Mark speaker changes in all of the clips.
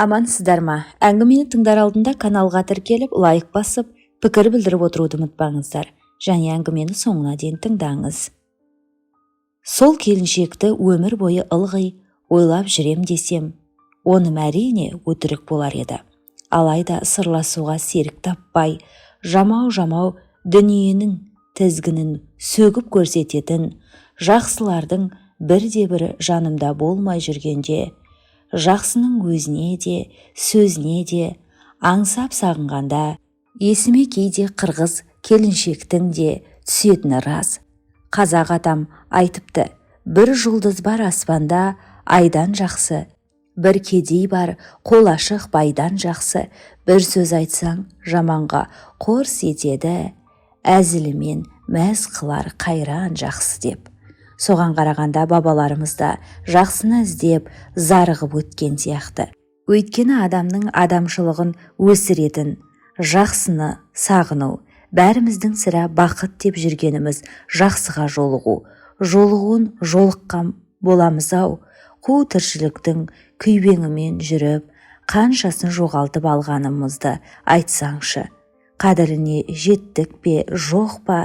Speaker 1: Амансыздар ма? Әңгімені тыңдар алдында каналға тіркеліп, лайк басып, пікір білдіріп отыруды ұмытпаңыздар. Және әңгімені соңына дейін тыңдаңыз. Сол келіншекті өмір бойы ылғи ойлап жүрем десем, оны әрине өтірік болар еді. Алайда сырласуға серік таппай, жамау дүниенің тізгінін сөгіп көрсететін жақсылардың бірде-бірі жанымда болмай жүргенде, жақсының өзіне де, сөзіне де аңсап сағынғанда, есіме кейде қырғыз келіншектің де түсетіні рас. Қазақ атам айтыпты, бір жұлдыз бар аспанда айдан жақсы, бір кедей бар қол ашық байдан жақсы, бір сөз айтсаң жаманға қорс етеді, әзілімен мәз қылар қайран жақсы деп. Соған қарағанда бабаларымыз да жақсыны іздеп зарығып өткен сияқты. Өйткені адамның адамшылығын өсіретін жақсыны сағыну, бәріміздің сірә бақыт деп жүргеніміз жақсыға жолығуын жолыққан боламыз-ау. Қу тіршіліктің күйбеңімен жүріп, қаншасын жоғалтып алғанымызды айтсаңшы. Қадіріне жеттік пе, жоқ па,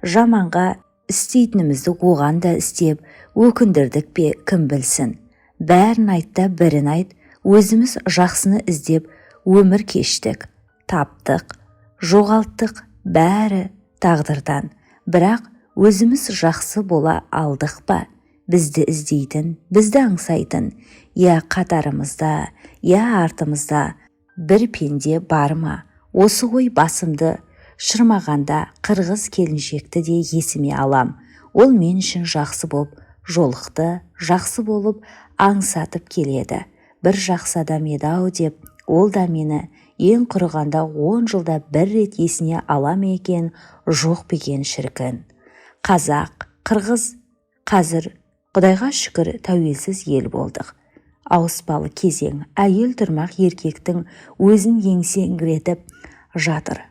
Speaker 1: жаманға істейтінімізді оған да істеп, өкіндірдік пе, кім білсін. Бәрін айтта бірін айт, өзіміз жақсыны іздеп өмір кештік, таптық, жоғалттық, бәрі тағдырдан. Бірақ өзіміз жақсы бола алдық па? Бізді іздейтін, бізді аңсайтын, я қатарымызда, я артымызда бір пенде бар ма? Осы ғой басымды шырмағанда қырғыз келіншекті де есіме алам. Ол мен үшін жақсы болып жолықты, жақсы болып аңсатып келеді. Бір жақсы адам еді-ау деп, ол да мені ең құрығанда 10 жылда бір рет есіне алам екен, жоқ беген шіркін. Қазақ, қырғыз, қазір Құдайға шүкір тәуелсіз ел болдық. Ауыспалы кезең, әйел тұрмақ еркектің өзін еңсеңгіретіп жатыр.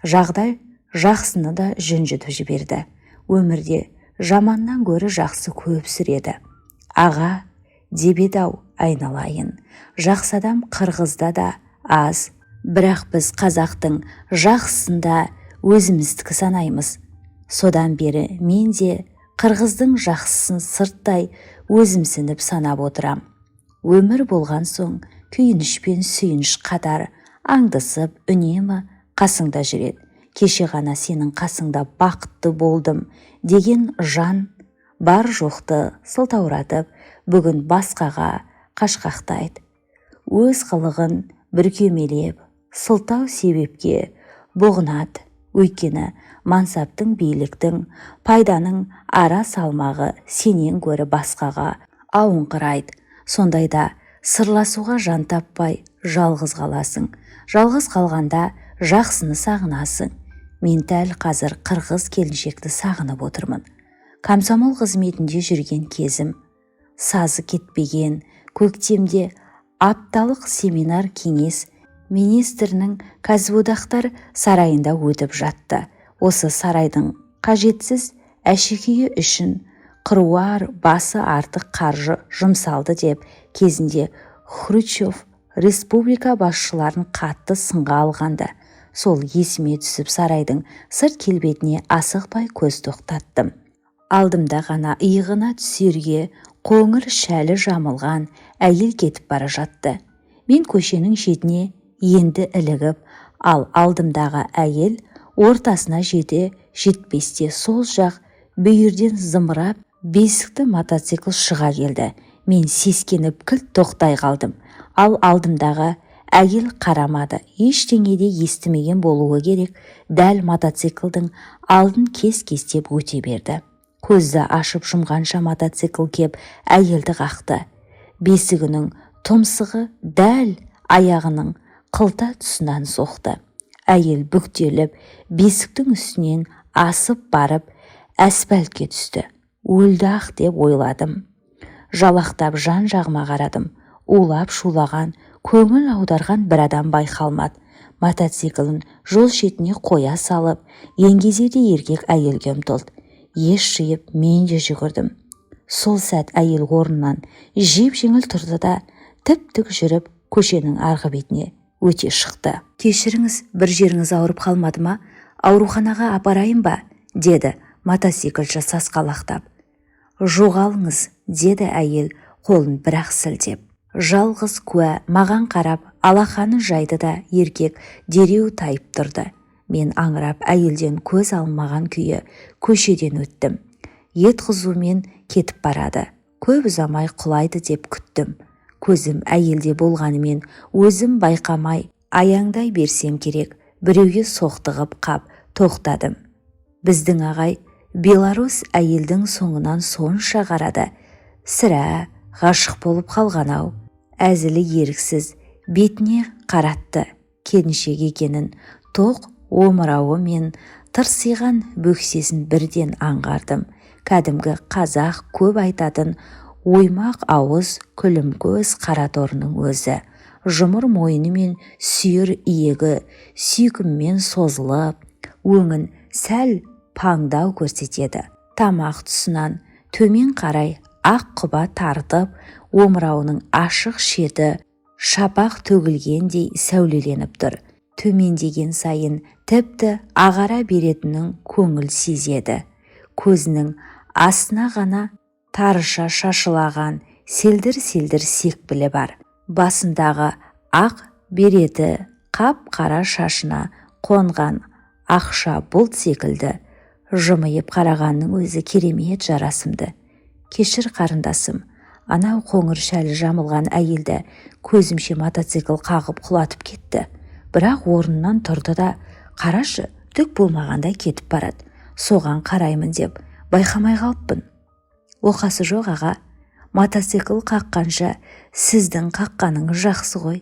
Speaker 1: Жағдай жақсыны да жүнжітіп жіберді. Өмірде жаманнан гөрі жақсы көп сүреді. Аға деп еді-ау айналайын. Жақсы адам қырғызда да аз. Бірақ біз қазақтың жақсысында өзіміздікі санаймыз. Содан бері мен де қырғыздың жақсысын сырттай өзімсініп санап отырам. Өмір болған соң күйініш пен сүйініш қатар аңдысып үнемі қасыңда жүреді. Кеше ғана сенің қасыңда бақытты болдым деген жан бар жоқты сылтауратып, бүгін басқаға қашқақтайды. Өз қылығын бүркемелеп, сылтау себепке бұғынады. Өйткені мансаптың, биліктің, пайданың ара салмағы сенен гөрі басқаға ауыңқырайды. Сондайда сырласуға жан таппай жалғыз қаласың. Жалғыз қалғанда жақсыны сағынасың. Мен дәл қазір қырғыз келіншекті сағынып отырмын. Комсомол қызметінде жүрген кезім, сазы кетпеген, көктемде апталық семинар кеңес министрінің кәсіподақтар сарайында өтіп жатты. Осы сарайдың қажетсіз әшекейі үшін қыруар басы артық қаржы жұмсалды деп кезінде Хрущев республика басшыларын қатты сынға алғанда, сол есіме түсіп сарайдың сырт келбетіне асықпай көз тоқтаттым. Алдымда ғана иығына түсерге қоңыр шәлі жамылған әйел кетіп бара жатты. Мен көшенің шетіне енді ілігіп, ал алдымдағы әйел ортасына жетпесте сол жақ бүйірден зымырап бесікті мотоцикл шыға келді. Мен сескеніп кілт тоқтай қалдым. Ал алдымдағы әйел қарамады, ештеңеде естімеген болуы керек. Дәл мотоциклдің алдын кес-кестеп өте берді. Көзді ашып жұмғанша мотоцикл кеп әйелді қақты. Бесігінің тұмсығы дәл аяғының қылта тұсынан соқты. Әйел бүктеліп, бесіктің үстінен асып барып, асфальтке түсті. Өлді-ақ деп ойладым. Жалақтап жан-жағыма қарадым. Улап шулаған, көңіл аударған бір адам байқалмады. Мотоциклін жол шетіне қоя салып, еңгезерде еркек әйелге ұмтылды. Ес жиып мен де жүгірдім. Сол сәт әйел орнынан жеп-жеңіл тұрды да, тіп-тік жүріп көшенің арғы бетіне өте шықты. Кешіріңіз, бір жеріңіз ауырып қалмады ма? Ауруханаға апарайын ба? Деді мотоциклші сасқалақтап. Жоғалыңыз, деді әйел қолын бірақ сілтеп. Жалғыз куә маған қарап алақанын жайды да еркек дереу тайып тұрды. Мен аңырап әйелден көз алмаған күйі көшеден өттім. Ет қызумен кетіп барады. Көп ұзамай құлайды деп күттім. Көзім әйелде болғанымен өзім байқамай аяңдай берсем керек. Біреуге соқтығып қап тоқтадым. Біздің ағай Беларусь әйелдің соңынан сонша қарады. Сірә ғашық болып қалған-ау. Әзілі еріксіз бетіне қаратты. Келіншек екенін тоқ омырауы мен тырсиған бөксесін бірден аңғардым. Кәдімгі қазақ көп айтатын оймақ ауыз күлім көз қараторының өзі. Жұмыр мойны мен сүйір иегі сүйкіммен созылып, өңін сәл паңдау көрсетеді. Тамақ тұсынан төмен қарай ақ құба тартып, омырауының ашық шеті шапақ төгілгендей сәулеленіп тұр. Төмендеген сайын тіпті ағара беретінін көңіл сезеді. Көзінің астына ғана тарыша шашылаған селдір-селдір секпілі бар. Басындағы ақ береті қап-қара шашына қонған ақша бұлт секілді. Жымиып қарағанның өзі керемет жарасымды. Кешір қарындасым, анау қоңыр шәлі жамылған әйелді көзімше мотоцикл қағып құлатып кетті. Бірақ орнынан тұрды да, қарашы, түк болмағандай кетіп барады. Соған қараймын деп байқамай қалыппын. Оқасы жоқ аға, мотоцикл қаққанша сіздің қаққаныңыз жақсы ғой.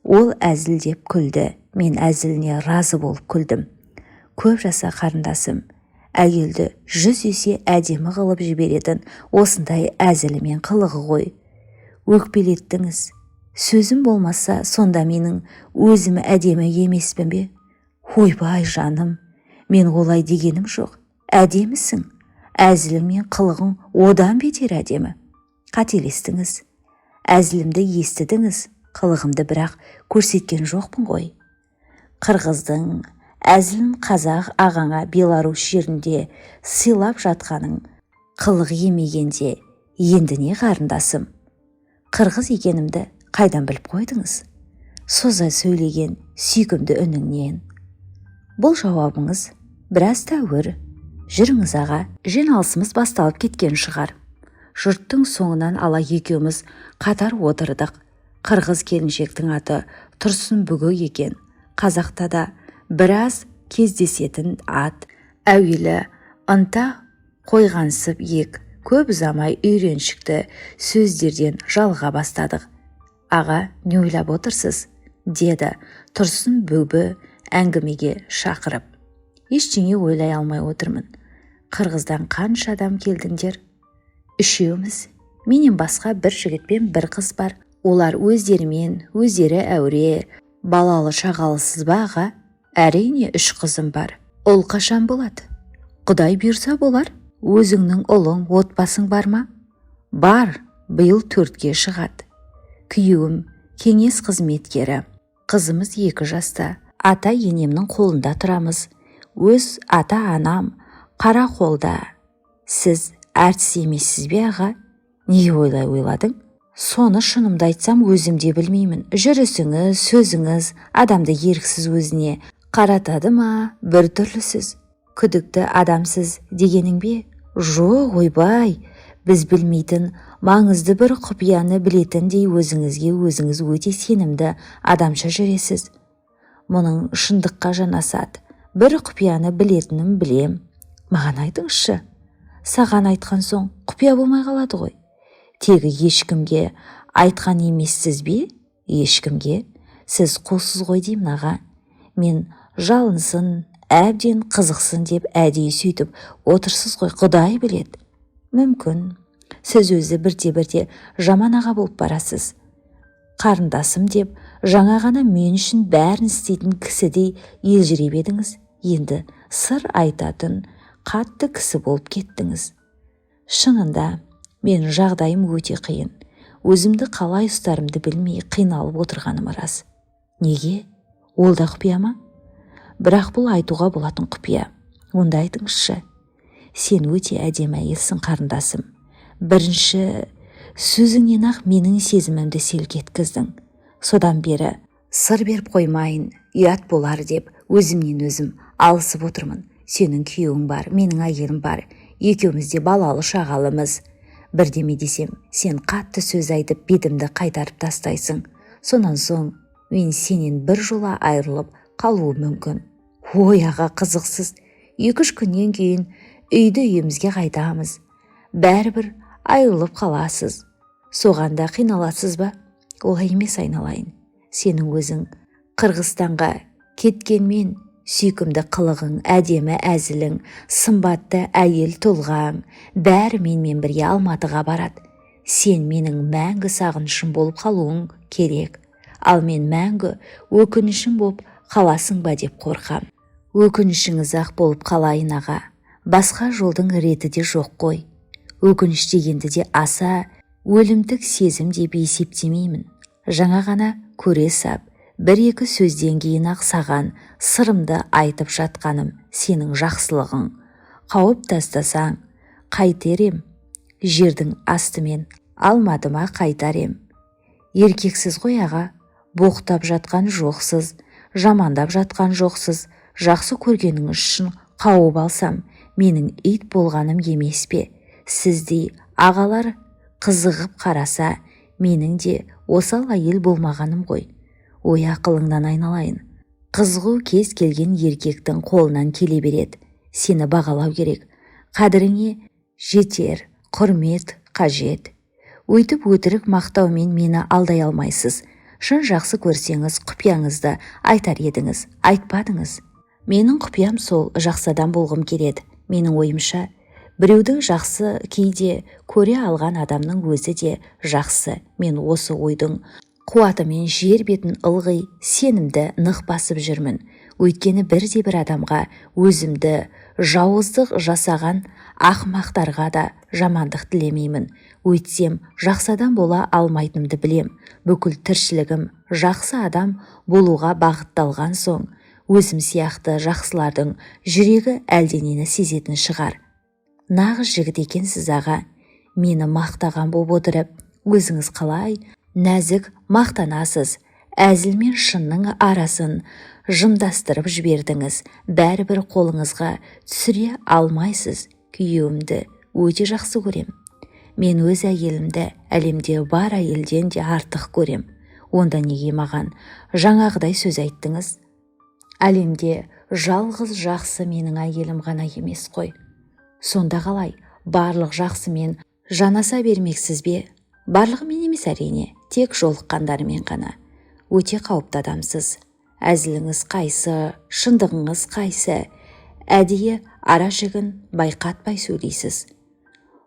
Speaker 1: Ол әзілдеп күлді. Мен әзіліне разы болып күлдім. Көп жаса қарындасым, әйелді 100 есе әдемі қылып жіберетін осындай әзілі мен қылығы ғой. Өкпелеттіңіз. Сөзім болмаса, сонда менің өзім әдемі емеспін бе? Ойбай жаным, мен олай дегенім жоқ. Әдемісің. Әзілің мен қылығың одан бетер әдемі. Қателестіңіз. Әзілімді естідіңіз, қылығымды бірақ көрсеткен жоқпын ғой. Қырғыздың әзілін қазақ ағаңа Беларусь жерінде сыйлап жатқаның қылық емегенде енді не қарындасым? Қырғыз екенімді қайдан біліп қойдыңыз? Соза сөйлеген сүйкімді үніңнен. Бұл жауабыңыз біраз тәуір. Жүріңіз аға, жиналысымыз басталып кеткен шығар. Жұрттың соңынан ала екеуміз қатар отырдық. Қырғыз келіншектің аты Тұрсын Бүгі екен. Қазақта да біраз кездесетін ат. Әуелі ынта қойғансып ек, көп ұзамай үйреншікті сөздерден жалға бастадық. Аға, не ойлап отырсыз? Деді Тұрсын Бүгі әңгімеге шақырып. Ештеңе ойлай алмай отырмын. Қырғыздан қанша адам келдіңдер? Үшеуміз. Менен басқа бір жігіт пен бір қыз бар. Олар өздерімен, өздері әуре, балалы шағалысыз ба аға? Әрине 3 қызым бар. Ұл қашан болады? Құдай бұйырса болар. Өзіңнің ұлың, отбасың бар ма? Бар, биыл 4-ке шығады. Күйеуім кеңес қызметкері. Қызымыз 2 жаста. Ата енемнің қолында тұрамыз. Өз ата-анам қара қолда. Сіз әртіс емессіз бе аға? Не ойладың? Соны шынымды айтсам өзім де білмеймін. Жүрісіңіз, сөзіңіз адамды еріксіз өзіне қаратады ма? Бір түрлісіз. Күдікті адамсыз дегенің бе? Жоқ, ойбай. Біз білмейтін, маңызды бір құпияны білетіндей өзіңізге өзіңіз өте сенімді адамша жүресіз. Мұның шындыққа жанасады. Бір құпияны білетінім білем. Маған айтыңызшы. Саған айтқан соң құпия болмай қалады ғой. Тегі ешкімге айтқан емессіз бе? Ешкімге. Сіз қолсыз ғой деймін аға. Мен жалынсын, әбден қызықсын деп әдейі сөйтіп отырсыз ғой, Құдай біледі. Мүмкін. Сіз өзі бірте-бірте жаман аға болып барасыз. Қарындасым деп жаңа ғана мен үшін бәрін істейтін кісідей елжіреп едіңіз. Енді сыр айтатын қатты кісі болып кеттіңіз. Шынында мен жағдайым өте қиын. өзімді қалай ұстарымды білмей қиналып отырғаным рас. Неге? Ол да құпия ма? Бірақ бұл айтуға болатын құпия. Онда айтыңызшы. Сен өте әдемі әйелсің, қарындасым. Бірінші сөзіңнен ақ менің сезімімді селк еткіздің. Содан бері сыр беріп қоймайын, ұят болар деп өзімнен өзім алысып отырмын. Сенің күйеуің бар, менің әйелім бар. Екеуміз де балалы шағалымыз. Бірдеме десем, сен қатты сөз айтып бетімді қайтарып тастайсың. Сонан соң мен сенен бір жола айырылып қалуым мүмкін. Ой аға, қызықсыз. 2-3 күннен кейін үйімізге қайтамыз. Бәрібір айырылып қаласыз. Соғанда қиналасыз ба? Олай емес, айналайын. Сенің өзің Қырғызстанға кеткенмен сүйкімді қылығың, әдемі әзілің, сымбатты әйел тұлғаң, бәрі менімен бірге Алматыға барады. Сен менің мәңгі сағынышым болып қалуың керек. Ал мен мәңгі өкінішім болып қаласың ба деп қорқам. Өкінішіңіз ақ болып қалайын аға. Басқа жолдың реті де жоқ қой. Өкініш дегенді де аса өлімдік сезім деп есептемеймін. Жаңа ғана көре сап, 1-2 сөзден кейін ақ саған сырымды айтып жатқаным сенің жақсылығың. Қауып тастасаң, қайтерем, жердің астымен алмадыма қайтарем. Еркексіз ғой аға, боқтап жатқан жоқсыз, жамандап жатқан жоқсыз, жақсы көргеніңіз үшін қауып алсам, менің ит болғаным емес пе? Сіздей ағалар қызығып қараса, менің де осал әйел болмағаным ғой. Ой, ақылыңнан айналайын. Қызғу кез келген еркектің қолынан келе береді. Сені бағалау керек. Қадіріңе жетер, құрмет қажет. Өйтіп өтірік мақтаумен мені алдай алмайсыз. Шын жақсы көрсеңіз, құпияңызды айтар едіңіз, айтпадыңыз. Менің құпиям сол, жақсы адам болғым келеді. Менің ойымша, біреудің жақсы кейде көре алған адамның өзі де жақсы. Мен осы ойдың қуатымен жер бетін ылғи сенімді нық басып жүрмін. Өйткені бірде-бір адамға өзімді жауыздық жасаған ақымақтарға да жамандық тілемеймін. Өйтсем, жақсы адам бола алмайтынымды білем. Бүкіл тіршілігім жақсы адам болуға бағытталған соң, өзім сияқты жақсылардың жүрегі әлденені сезетін шығар. Нағыз жігіт екенсіз аға. Мені мақтаған боп отырып, өзіңіз қалай нәзік мақтанасыз. Әзіл мен шынның арасын жымдастырып жібердіңіз. Бәрібір қолыңызға түсіре алмайсыз. Күйеуімді өте жақсы көрем. Мен өз әйелімді әлемде бар әйелден де артық көрем. Онда неге маған жаңағыдай сөз айттыңыз? Әлемде жалғыз жақсы менің әйелім ғана емес қой. Сонда қалай, барлық жақсымен жанаса бермексіз бе? Барлығымен емес әрине, тек жолыққандарымен ғана. Өте қауіпті адамсыз. Әзіліңіз қайсы, шындығыңыз қайсы? Әдейі ара жігін байқатпай сөйлейсіз.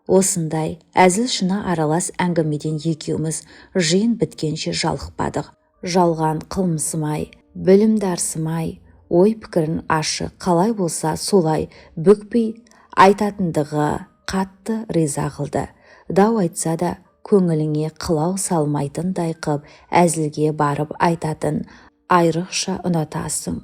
Speaker 1: Осындай әзіл шыны аралас әңгімеден екеуміз жиын біткенше жалықпадық. Жалған қылмысымай, білімдарсымай, ой пікірін ашық, қалай болса солай бүкпей айтатындығы қатты риза қылды. Дау айтса да көңіліңе қылау салмайтындай қып әзілге барып айтатын айрықша ұнатасың.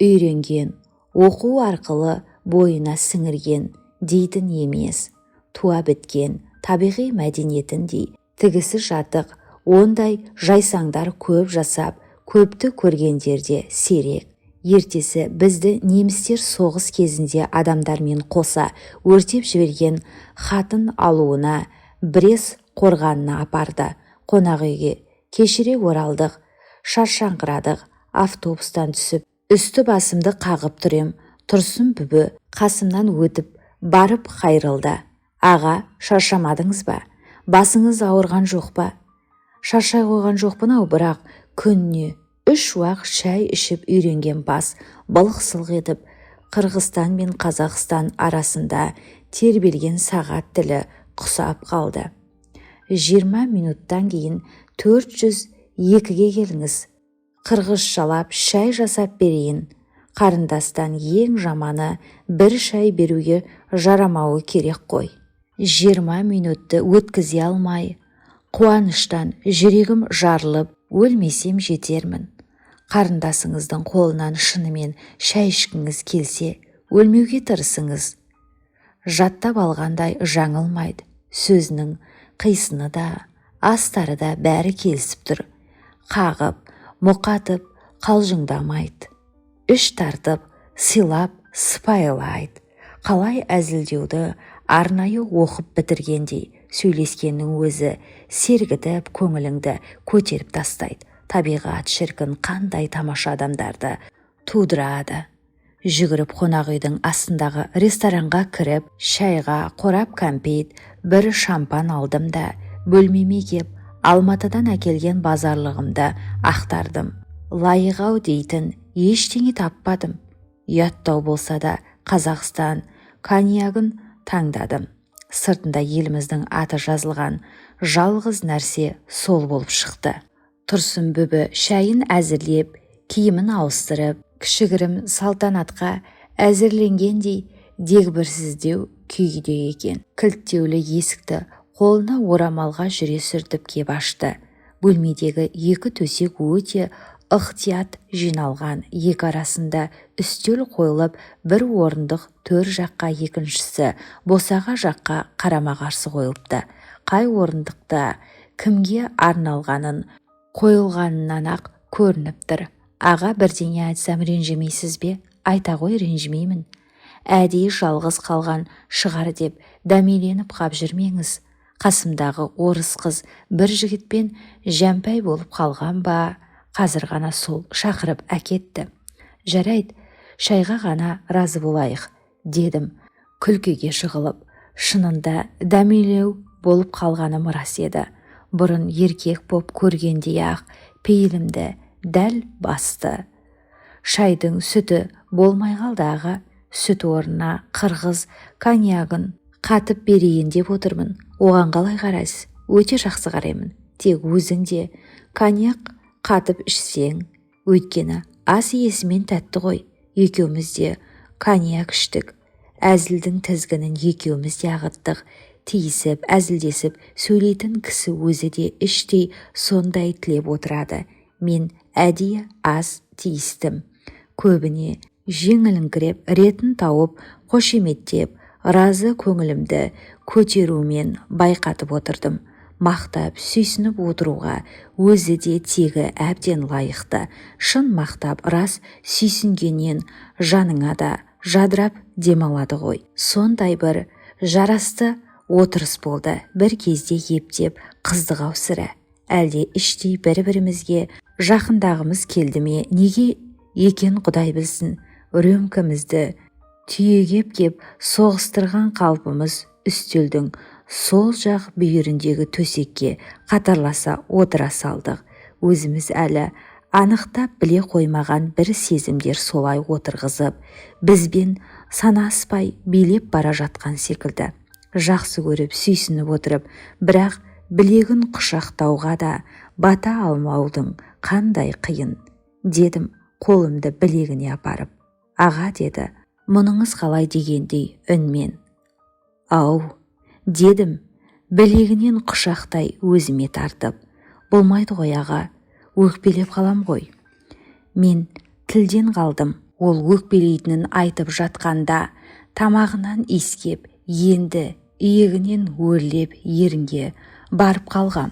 Speaker 1: Үйренген, оқу арқылы бойына сіңірген дейтін емес. Туа біткен табиғи мәдениетіндей тігісі жатық, ондай жайсаңдар көп жасап, көпті көргендерде сирек. Ертесі бізді немістер соғыс кезінде адамдармен қоса өртеп жіберген хатын алуына Брест қорғанына апарды. Қонақ үйге кешіре оралдық, шаршаңқырадық, автобустан түсіп, үсті басымды қағып тұрем. Тұрсын бүбі қасымнан өтіп, барып қайрылды. Аға, шаршамадыңыз ба? Басыңыз ауырған жоқ па? Шаршай қойған жоқпын ау, бірақ күнне 3 уақ шай ішіп үйренген бас былық-сылық етіп, Қырғызстан мен Қазақстан арасында тербелген сағат тілі құсап қалды. 20 минуттан кейін 402-ге келіңіз. Қырғызшалап шай жасап берейін. Қарындастан ең жаманы бір шай беруге жарамауы керек қой. 20 минутты өткізе алмай, Қуаныштан жүрегім жарылып, өлмесем жетермін. Қарындасыңыздың қолынан шынымен шай ішкіңіз келсе, өлмеуге тырысыңыз. Жаттап алғандай жаңылмайды. Сөзінің қисыны да, астары да бәрі келісіп тұр. Қағып, мұқатып, қалжыңдамайды. Үш тартып, сыйлап, сыпайылайды. Қалай әзілдеуді арнайы оқып бітіргендей, сөйлескеннің өзі сергітіп, көңіліңді көтеріп тастайды. Табиғат шіркін қандай тамаша адамдарды тудырады. Жүгіріп қонақ үйдің астындағы ресторанға кіріп, шайға қорап кәмпит, бір шампан алдым да, бөлмеме кеп, Алматыдан әкелген базарлығымды ақтардым. Лайық-ау дейтін ештеңе таппадым. Ұяттау болса да Қазақстан коньягын таңдадым. Сыртында еліміздің аты жазылған жалғыз нәрсе сол болып шықты. Тұрсын бүбі шайын әзірлеп, киімін ауыстырып, кішігірім салтанатқа әзірленгендей дегбірсіздеу күйде екен. Кілттеулі есікті қолына орамалға жүре сүртіп кеп ашты. Бөлмедегі екі төсек өте ықтият жиналған, екі арасында үстел қойылып, бір орындық төр жаққа, екіншісі босаға жаққа қарама-қарсы қойылыпты. Қай орындықта кімге арналғанын қойылғанынан ақ көрініп тұр. Аға, бірдеңе айтсам ренжімейсіз бе? Айта ғой, ренжімеймін. Әдейі жалғыз қалған шығар деп дәмеленіп қап жүрмеңіз. Қасымдағы орыс қыз бір жігітпен жәмпәй болып қалған ба, қазір ғана сол шақырып әкетті. Жарайды, шайға ғана разы болайық, дедім күлкіге жығылып. Шынында дәмелеу болып қалғаным рас еді. Бұрын еркек боп көргендей-ақ пейілімді дәл басты. Шайдың сүті болмай қалды аға. Сүт орнына қырғыз коньягын қатып берейін деп отырмын. Оған қалай қарайсыз? Өте жақсы қараймын. Тек өзің де коньяк қатып ішсең, өйткені ас иесімен тәтті ғой. Екеуміз де коньяк іштік. Әзілдің тізгінін екеуміз де ағыттық. Тиісіп, әзілдесіп сөйлейтін кісі өзі де іштей сондай тілеп отырады. Мен әдейі аз тиістім. Көбіне жеңіліңкіреп, ретін тауып, қошеметтеп, разы көңілімді көтерумен байқатып отырдым. Мақтап, сүйсініп отыруға өзі де тегі әбден лайықты. Шын мақтап, рас сүйсінгеннен жаныңа да жадырап демалады ғой. Сондай бір жарасты отырыс болды. Бір кезде ептеп қыздық-ау сірә. Әлде іштей бір-бірімізге жақындағымыз келді ме? Неге екен Құдай білсін. Рөмкімізді түйегеп кеп соғыстырған қалпымыз үстелдің сол жақ бүйіріндегі төсекке қатарласа отыра салдық. Өзіміз әлі анықтап біле қоймаған бір сезімдер солай отырғызып, бізбен санаспай билеп бара жатқан секілді. Жақсы көріп, сүйсініп отырып, бірақ білегін құшақтауға да бата алмаудың қандай қиын, дедім қолымды білегіне апарып. Аға, деді, мұныңыз қалай дегендей үнмен. Ау, дедім, білегінен құшақтай өзіме тартып. Болмайды ғой аға, өкпелеп қалам ғой. Мен тілден қалдым. Ол өкпелейтінін айтып жатқанда тамағынан иіскеп, енді иегінен өрлеп ерінге барып қалғам.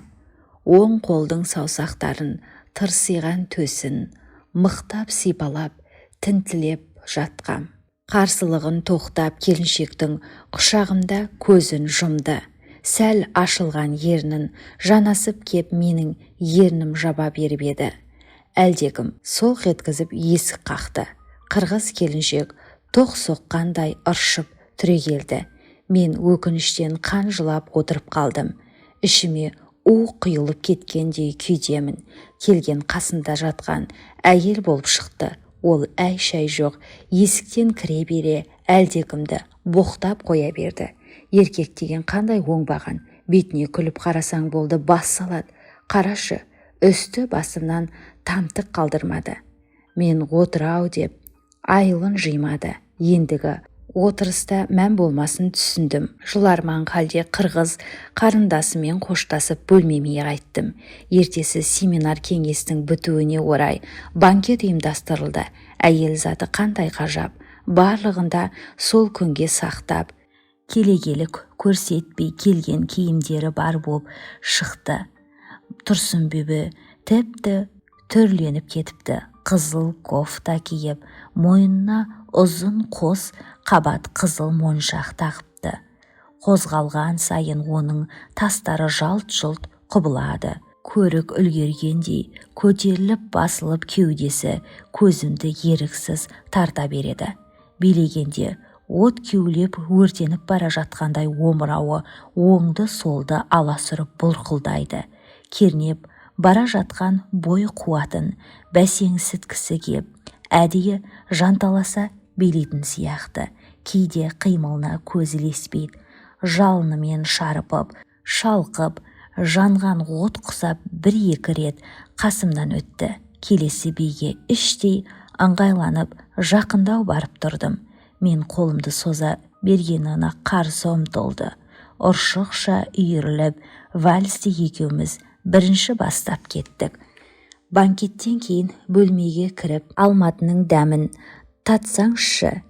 Speaker 1: Оң қолдың саусақтарын тырсиған төсін мықтап сипалап, тінтілеп жатқам. Қарсылығын тоқтап келіншектің құшағымда көзін жұмды. Сәл ашылған ернін жанасып кеп менің ернім жаба беріп еді. Әлдекім солқ еткізіп есік қақты. Қырғыз келіншек тоқ соққандай ыршып түрегелді. Мен өкініштен қан жылап отырып қалдым. Ішіме у құйылып кеткендей күйдемін. Келген қасында жатқан әйел болып шықты. Ол әй-шәй жоқ, есіктен кіре бере әлдекімді боқтап қоя берді. Еркек деген қандай оңбаған, бетіне күліп қарасаң болды, бас салады. Қарашы, үсті басымнан тамтық қалдырмады. Мен отырау деп айылын жимады. Ендігі Отырыста мән болмасын түсіндім. Жыларман халде қырғыз қарындасымен қоштасып бөлмеме қайттым. Ертесі семинар кеңестің бітуіне орай банкет ұйымдастырылды. Әйел заты қандай қажап, барлығында сол күнге сақтап, келегелік көрсетпей келген киімдері бар боп шықты. Тұрсынбүбі тіпті түрленіп кетіпті. Қызыл кофта киіп, мойнына ұзын қос қабат қызыл моншақ тағыпты. Қозғалған сайын оның тастары жалт-жұлт құбылады. Көрік үлгергендей көтеріліп басылып кеудесі көзімді еріксіз тарта береді. Билегенде от кеулеп өртеніп бара жатқандай омырауы оңды-солды аласұрып бұлқылдайды. Кернеп бара жатқан бой қуатын бәсеңсіткісі кеп, әдейі жанталаса билейтін сияқты. Кейде қимылына көзі ілеспейді. Жалынымен шарпып, шалқып, жанған от құсап бір-екі рет қасымнан өтті. Келесі биге іштей ыңғайланып жақындау барып тұрдым. Мен қолымды соза бергеніне қарсы ұмтылды. Ұршықша үйіріліп, вальсте екеуміз бірінші бастап кеттік. Банкеттен кейін бөлмеге кіріп, алматының дәмін татсаңшы,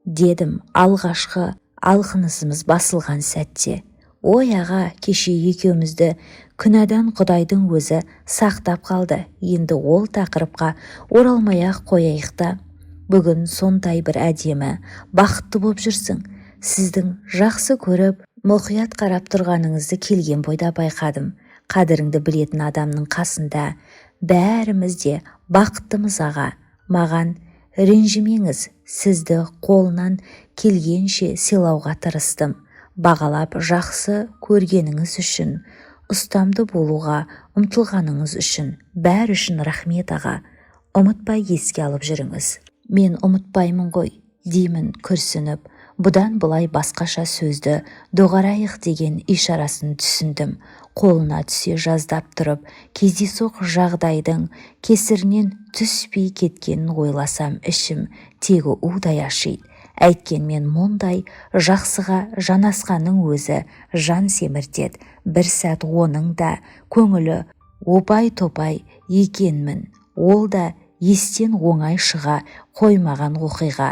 Speaker 1: дедім алғашқы алқынысымыз басылған сәтте. Ой аға, кеше екеумізді күнәдан Құдайдың өзі сақтап қалды. Енді ол тақырыпқа оралмай-ақ қояйық та. Бүгін сондай бір әдемі, бақытты боп жүрсің. Сіздің жақсы көріп, мұқият қарап тұрғаныңызды келген бойда байқадым. Қадіріңді білетін адамның қасында бәріміз де бақыттымыз аға. Маған ренжімеңіз, сізді қолынан келгенше сыйлауға тырыстым. Бағалап жақсы көргеніңіз үшін, ұстамды болуға ұмтылғаныңыз үшін, бәрі үшін рахмет аға. Ұмытпай еске алып жүріңіз. Мен ұмытпаймын ғой, деймін күрсініп. Бұдан бұлай басқаша сөзді доғарайық деген ишарасын түсіндім. Қолына түсе жаздап тұрып, кездейсоқ жағдайдың кесірінен түспей кеткенін ойласам, ішім тегі удай ашиды. Әйткенмен мұндай жақсыға жанасқанның өзі жан семіртеді. Бір сәт оның да көңілі опай-топай екенмін. Ол да естен оңай шыға қоймаған оқиға.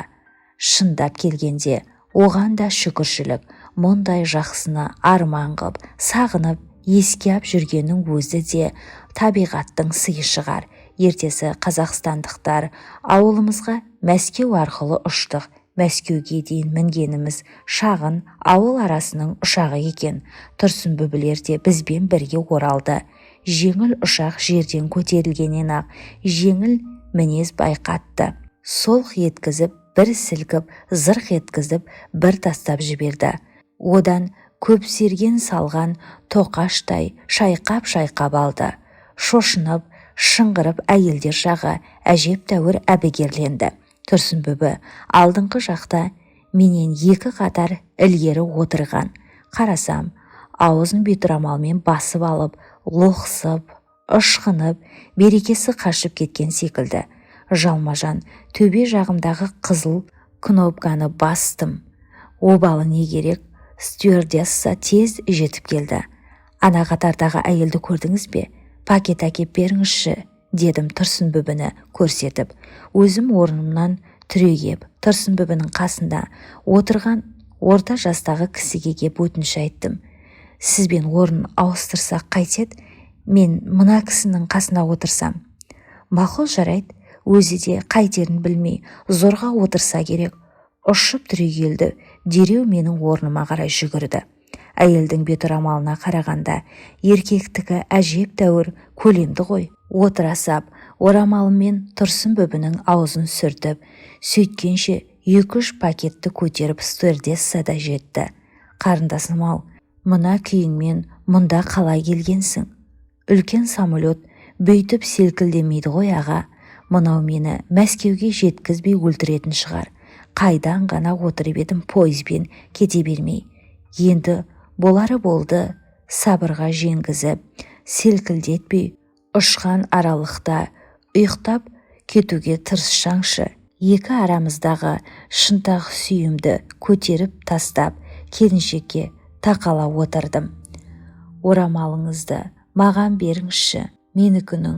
Speaker 1: Шындап келгенде оған да шүкіршілік. Мұндай жақсыны арман қып, сағынып, ескеп жүргеннің өзі де табиғаттың сыйы шығар. Ертесі қазақстандықтар ауылымызға Мәскеу арқылы ұштық. Мәскеуге дейін мінгеніміз шағын ауыл арасының ұшағы екен. Тұрсынбүбілер де бізбен бірге оралды. Жеңіл ұшақ жерден көтерілгеннен ақ жеңіл мінез байқатты. Солқ еткізіп, бір сілкіп, зырқ еткізіп, бір тастап жіберді. Одан көпсерген салған тоқаштай шайқап-шайқап алды. Шошынып, шыңғырып әйелдер жағы әжептәуір әбігерленді. Тұрсынбүбі алдыңғы жақта менен екі қатар ілгері отырған. Қарасам, аузын бетірамалмен басып алып, лоқсып, ышқынып, берекесі қашып кеткен секілді. Жалмажан төбе жағымдағы қызыл кнопканы бастым. Обалы не керек? Стюардесса тез жетіп келді. Ана қатардағы әйелді көрдіңіз бе? Пакет әкеп беріңізші, дедім Тұрсынбүбіні көрсетіп. Өзім орнымнан түрегеп, Тұрсынбүбінің қасында отырған орта жастағы кісіге кеп өтініш айттым. Сізбен орын ауыстырсақ қайтеді? Мен мына кісінің қасына отырсам. Мақұл, жарайды. Өзі де қайтерін білмей зорға отырса керек. Ұшып түрегелді, дереу менің орныма қарай жүгірді. Әйелдің бетірамалына қарағанда еркектікі әжептәуір көлемді ғой. Отыра сап, орамалымен Тұрсынбүбінің аузын сүртіп, сөйткенше 2-3 пакетті көтеріп стюардессада жетті. Қарындасым-ау, мына күйіңмен мұнда қалай келгенсің? Үлкен самолет бүйтіп селкілдемейді ғой аға. Мынау мені Мәскеуге жеткізбей өлтіретін шығар. Қайдан ғана отырып едім пойызбен кете бермей. Енді болары болды, сабырға жеңгізіп, селкілдетпей, ұшқан аралықта ұйықтап кетуге тырысшаңшы. Екі арамыздағы шынтақ сүйімді көтеріп тастап, келіншекке тақала отырдым. Орамалыңызды маған беріңізші, менікінің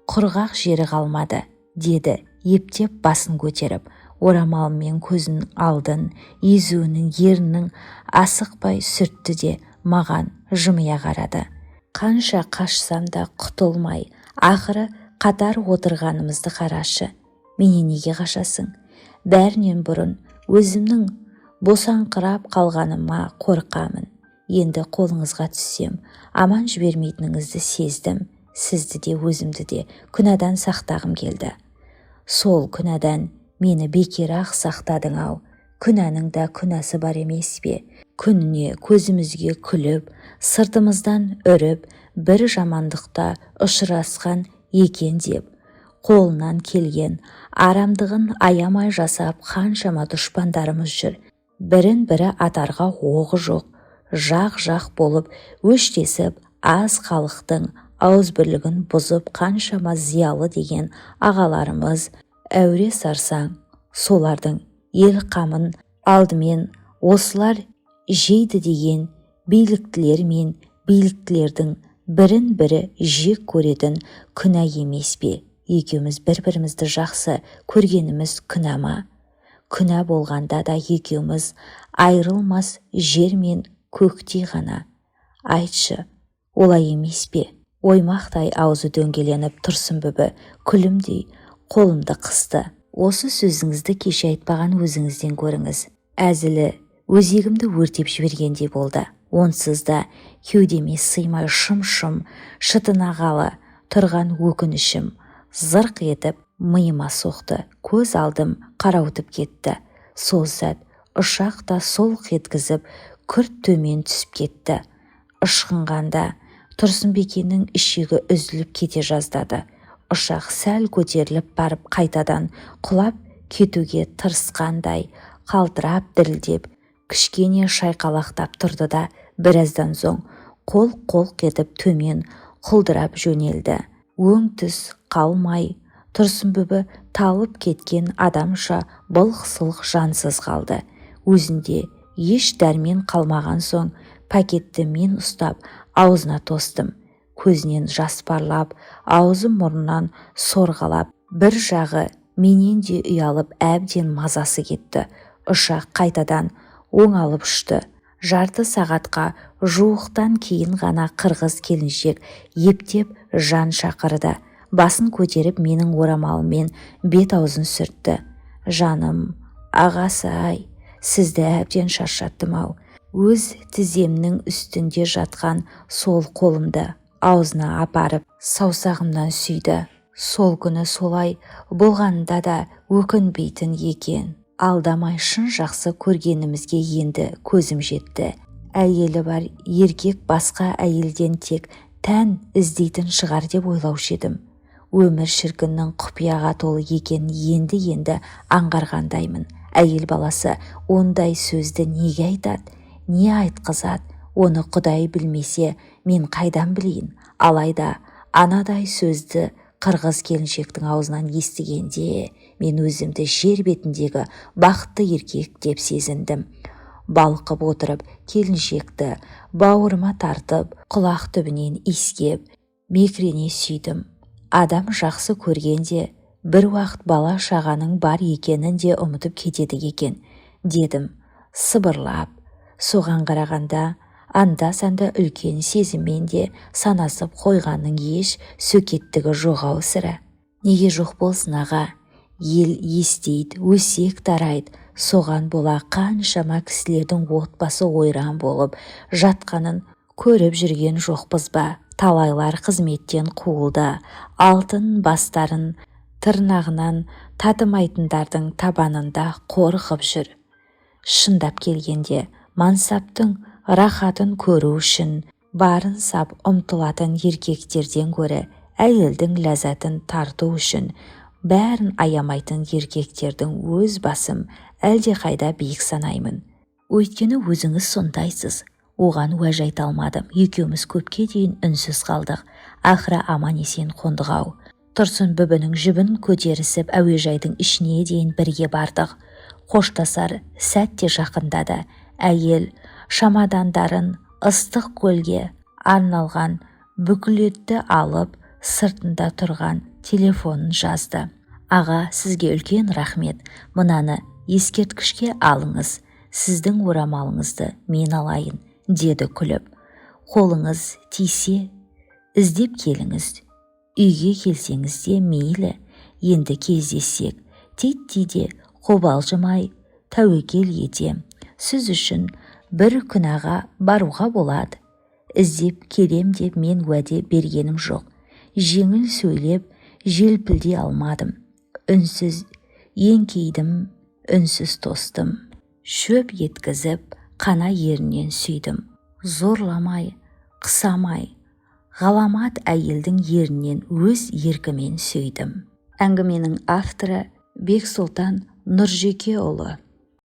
Speaker 1: құрғақ жері қалмады, деді ептеп басын көтеріп. Орамалмен көзін алдын, езуінің ернін асықпай сүртті де маған жымия қарады. Қанша қашсам да құтылмай, ақыры қатар отырғанымызды қарашы. Менен неге қашасың? Бәрінен бұрын өзімнің босаңқырап қалғаныма қорқамын. Енді қолыңызға түссем, аман жібермейтініңізді сездім. Сізді де өзімді де күнәдан сақтағым келді. Сол күнәдан мені бекер-ақ сақтадың-ау. Күнәнің да күнәсі бар емес пе? Күніне көзімізге күліп, сыртымыздан үріп, бір жамандықта ұшырасқан екен деп, қолынан келген арамдығын аямай жасап қаншама дұшпандарымыз жүр. Бірін-бірі атарға оғы жоқ, жақ-жақ болып өштесіп, аз халықтың ауызбірлігін бұзып қаншама зиялы деген ағаларымыз әуре сарсаң. Солардың ел қамын алдымен осылар жейді деген биліктілер мен биліктілердің бірін-бірі жек көретін күнә емес пе? Екеуміз бір-бірімізді жақсы көргеніміз күнә ма? Күнә болғанда да екеуміз айрылмас жер мен көктей ғана. Айтшы, олай емес пе? Оймақтай аузы дөңгеленіп Тұрсынбүбі күлімдей қолымды қысты. Осы сөзіңізді кеше айтпаған өзіңізден көріңіз. Әзілі өзегімді өртеп жібергендей болды. Онсыз да кеудеме сыймай шым-шым шытынағалы тұрған өкінішім зырқ етіп миыма соқты. Көз алдым қарауытып кетті. Сол сәт ұшақ та солқ еткізіп күрт төмен түсіп кетті. Ышқынғанда Тұрсынбекенің ішегі үзіліп кете жаздады. Ұшақ сәл көтеріліп барып қайтадан құлап кетуге тырысқандай қалтырап дірілдеп, кішкене шайқалақтап тұрды да біраздан соң қолқ-қолқ етіп төмен құлдырап жөнелді. Өң түс қалмай Тұрсынбүбі талып кеткен адамша былқ-сылқ жансыз қалды. Өзінде еш дәрмен қалмаған соң пакетті мен ұстап аузына тостым. Көзінен жас парлап, аузы мұрнынан сорғалап, бір жағы менен де ұялып әбден мазасы кетті. Ұшақ қайтадан оңалып ұшты. Жарты сағатқа жуықтан кейін ғана қырғыз келіншек ептеп жан шақырды. Басын көтеріп менің орамалыммен бет-аузын сүртті. Жаным, ағасы-ай, сізді әбден шаршаттым-ау. Өз тіземнің үстінде жатқан сол қолымды аузына апарып саусағымнан сүйді. Сол күні солай болғанда да өкінбейтін екен. Алдамай шын жақсы көргенімізге енді көзім жетті. Әйелі бар еркек басқа әйелден тек тән іздейтін шығар деп ойлаушы едім. Өмір шіркіннің құпияға толы екен енді аңғарғандаймын. Әйел баласы ондай сөзді неге айтады, не айтқызады, оны Құдай білмесе, мен қайдан білейін? Алайда анадай сөзді қырғыз келіншектің аузынан естігенде, мен өзімді жер бетіндегі бақытты еркек деп сезіндім. Балқып отырып, келіншекті бауырыма тартып, құлақ түбінен иіскеп, мекірене сүйдім. Адам жақсы көргенде, бір уақыт бала шағаның бар екенін де ұмытып кетеді екен, дедім, сыбырлап. Соған қарағанда, анда-санда үлкен сезіммен де санасып қойғанның еш сөкеттігі жоқ-ау сірә. Неге жоқ болсын аға? Ел естейді, өсек тарайды. Соған бола қаншама кісілердің отбасы ойран болып жатқанын көріп жүрген жоқпыз ба? Талайлар қызметтен қуылды, алтын бастарын тырнағынан татымайтындардың табанында қорқып жүр. Шындап келгенде, мансаптың рахатын көру үшін барын сап ұмтылатын еркектерден гөрі әйелдің ләззатын тарту үшін бәрін аямайтын еркектердің өз басым әлдеқайда биік санаймын. Өйткені өзіңіз сондайсыз. Оған уәж айта алмадым. Екеуміз көпке дейін үнсіз қалдық. Ақыры аман есен қондық-ау. Тұрсын бүбінің жібін көтерісіп әуежайдың ішіне дейін бірге бардық. Қоштасар сәтте жақындады. Әйел шамадандарын ыстық көлге арналған бүкілетті алып, сыртында тұрған телефонын жазды. Аға, сізге үлкен рахмет. Мынаны ескерткішке алыңыз. Сіздің орамалыңызды мен алайын, деді күліп. Қолыңыз тисе, іздеп келіңіз. Үйге келсеңіз де мейлі, енді кездессек, титтейде қобалжымай тәуекел етем. Сіз үшін бір күнәға баруға болады. Іздеп келем деп мен уәде бергенім жоқ. Жеңіл сөйлеп, желпілдей алмадым. Үнсіз еңкейдім, үнсіз тостым. Шөп еткізіп, қана ерінен сүйдім. Зорламай, қысамай, ғаламат әйелдің ерінен өз еркімен сүйдім. Әңгіменің авторы Бексұлтан Нұржекеұлы.